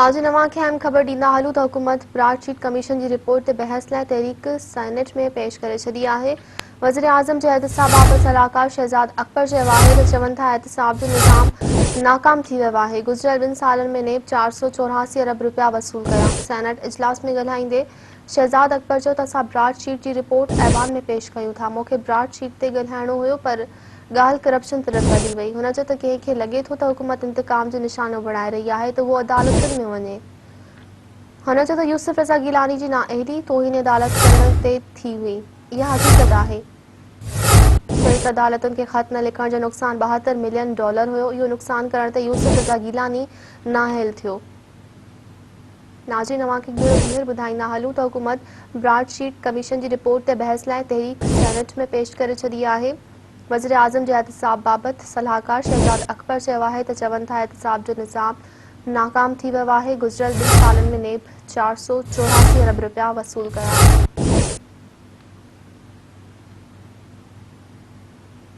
नाज़रीन नवां खे अहम ख़बर ॾींदा हलूं त हुकूमत ब्राडशीट कमीशन जी रिपोर्ट ते बहस लाइ तहरीक सेनेट में पेश करे छॾी आहे। वज़ीर आज़म जे एहतसाब बाबति सलाहकार शहज़ाद अकबर चयो आहे त चवनि था एहतसाब जो निज़ाम नाकाम थी वियो आहे। गुज़िरियल 2 सालनि में नेब 484 अरब रुपया वसूल कया। सेनेट इजलास में ॻाल्हाईंदे शहज़ाद अकबर चयो त असां ब्राडशीट जी रिपोर्ट ऐवान में पेश कयूं था। मूंखे ब्राडशीट ते ॻाल्हाइणो हुयो पर ॻाल्हि करप्शन तरफ़ हली वई। हुन चयो त कंहिंखे लॻे थो त हुकूमत इंतकाम जो निशानो बणाए रही आहे त उहो अदालतुनि में वञे। हुन चयो त यूसुफ रज़ा गिलानी जी नाअहली तौहीन अदालत करण ते थी हुई। इहा हक़ीक़त आहे। चई त अदालतुनि खे ख़त न लिखण जो नुक़सान $72 मिलियन हुयो। इहो नुक़सान करण ते यूसुफ रज़ा गिलानी नाअहल थियो। नाज़रीन नवां खे ॿीहर ॿुधाईंदा हलूं त हुकूमत ब्राडशीट कमीशन जी रिपोर्ट ते बहस लाइ तहरीक सेनेट में पेश करे छॾी आहे। वज़ीर आज़म जे एहतसाब बाबति सलाहकार शहज़ाद अकबर चयो आहे त चवनि था एहतसाब जो निज़ाम नाकाम थी वियो आहे। गुज़िरियल 2 सालनि में नेब 484 अरब रुपया वसूल कया।